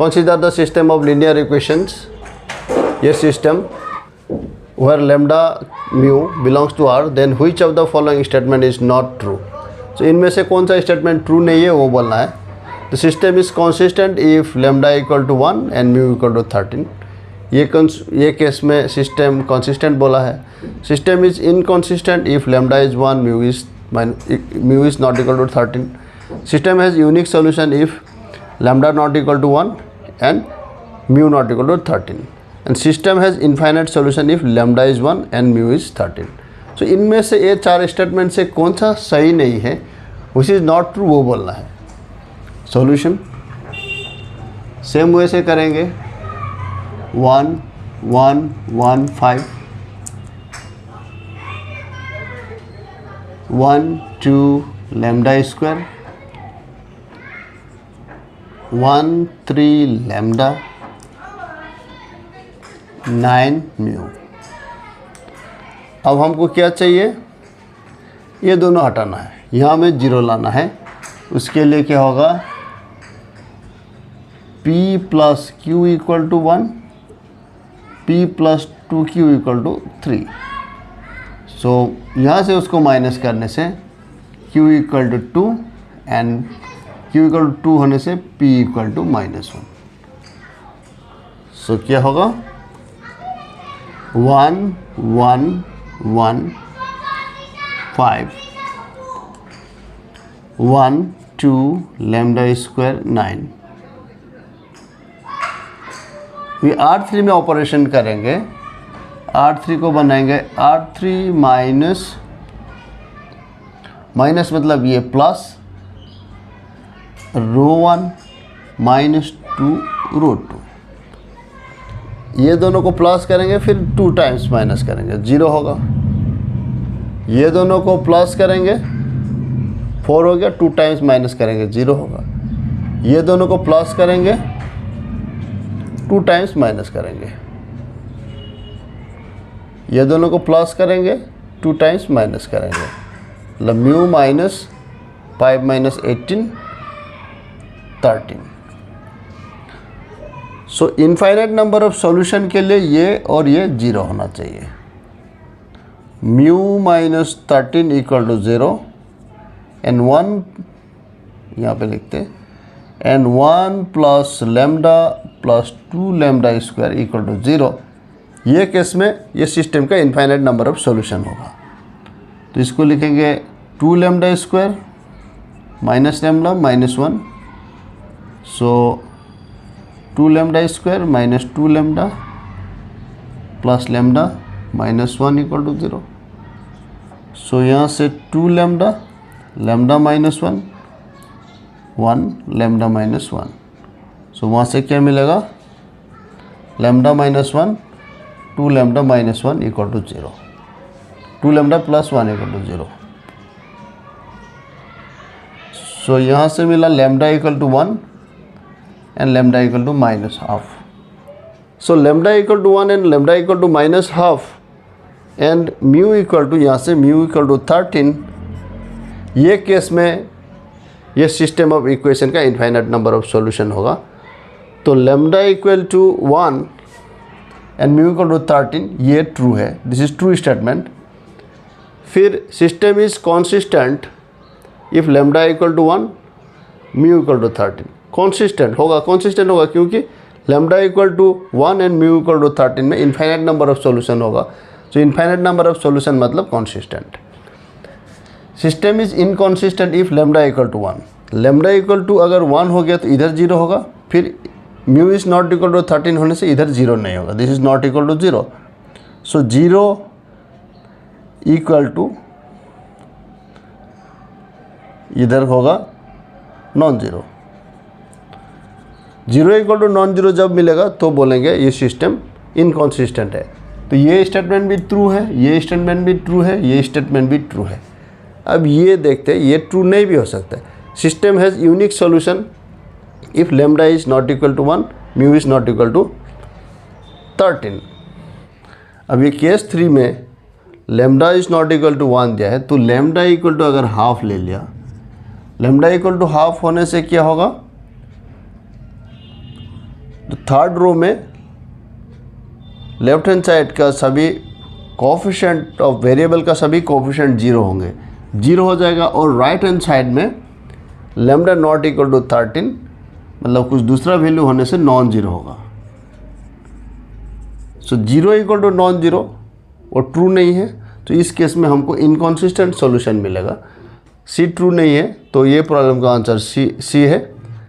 Consider the system of linear equations. A system where lambda mu belongs to R, then which of the following statement is not true? So इनमें से कौन सा statement true नहीं है वो बोलना है. The system is consistent if lambda equal to 1 and mu equal to 13. ये केस में सिस्टम consistent बोला है. System is inconsistent if lambda is 1, mu is not equal to 13. System has unique solution if lambda not equal to 1 and mu not equal to 13. And system has infinite solution if lambda is 1 and mu is 13. So इनमें से ये चार statement से कौन सा सही नहीं है, which is not true, वो बोलना है. सॉल्यूशन सेम वे से करेंगे. 1 1 1 5 1 2 lambda स्क्वायर 1 3 lambda 9 म्यू. अब हमको क्या चाहिए, ये दोनों हटाना है, यहाँ में जीरो लाना है. उसके लिए क्या होगा, P plus Q equal to 1, P plus 2Q equal to 3. So यहाँ से उसको माइनस करने से Q equal to 2 and Q equal to 2 होने से P इक्वल टू -1. सो क्या होगा, 1 1 1 5 1 2 lambda स्क्वायर 9. ये R3 में ऑपरेशन करेंगे. R3 को बनाएंगे R3 माइनस मतलब ये प्लस रो 1 माइनस 2 रो 2. ये दोनों को प्लस करेंगे, फिर 2 टाइम्स माइनस करेंगे, 0 होगा. ये दोनों को प्लस करेंगे, 4 हो गया, 2 टाइम्स माइनस करेंगे, 0 होगा. ये दोनों को प्लस करेंगे, 2 टाइम्स माइनस करेंगे. ये दोनों को प्लस करेंगे, 2 टाइम्स माइनस करेंगे. मतलब mu minus 5 minus 18 13. So infinite number of solution के लिए ये और ये 0 होना चाहिए. Mu minus 13 equal to 0 and 1 यहाँ पे लिखते हैं, and 1 plus lambda plus 2 lambda square equal to 0. ये केस में ये सिस्टम का इनफाइनाइट नंबर ऑफ सॉल्यूशन होगा. तो इसको लिखेंगे 2 lambda square minus lambda -1. So 2 lambda square minus 2 lambda plus lambda -1 equal to 0. So यहाँ से 2 लेमडा लेमडा -1 1 लेमडा -1. सो वहाँ से क्या मिलेगा, lambda -1 2 lambda -1 equal to 0, 2 lambda plus 1 equal to 0. So यहाँ से मिला lambda equal to 1 and lambda equal to -12. So lambda equal to 1 and lambda equal to -12 and mu equal to, यहाँ से mu equal to 13. ये case में ये system of equation का infinite number of solution होगा. तो lambda equal to 1 and mu equal to 13, ये true है, दिस इज ट्रू स्टेटमेंट. फिर system is consistent if lambda equal to 1 mu equal to 13. Consistent होगा क्योंकि lambda equal to 1 and mu equal to 13 में infinite number of solution होगा. तो infinite number of solution मतलब consistent. System is inconsistent if lambda equal to 1. Lambda equal to अगर 1 हो गया तो इधर 0 होगा, फिर mu is not equal to 13 होने से इधर 0 नहीं होगा, this is not equal to 0. So 0 equal to इधर होगा non zero. 0 equal to non zero जब मिलेगा तो बोलेंगे ये सिस्टम इनकॉन्सिस्टेंट है. तो ये स्टेटमेंट भी ट्रू है, ये स्टेटमेंट भी ट्रू है, ये स्टेटमेंट भी ट्रू है. अब ये देखते हैं, ये ट्रू नहीं भी हो सकता है. System has unique solution if lambda is not equal to 1, mu is not equal to 13. अब ये केस 3 में lambda is not equal to 1 दिया है, तो लेमडा इक्वल टू अगर हाफ ले लिया, लेमडा इक्वल टू हाफ होने से क्या होगा, तो थर्ड रो में लेफ्ट हैंड साइड का सभी कोफिशिएंट ऑफ वेरिएबल का सभी कोफिशिएंट 0 होंगे, 0 हो जाएगा। और राइट हैंड साइड में लैम्डा नॉट इक्वल टू 13 मतलब कुछ दूसरा वैल्यू होने से नॉन जीरो होगा। सो 0 इक्वल टू नॉन जीरो और ट्रू नहीं है, तो इस केस में हमको इनकॉन्सिस्टेंट सॉल्यूशन मिलेगा। सी ट्रू नहीं है, तो ये प्रॉब्लम का आंसर सी है।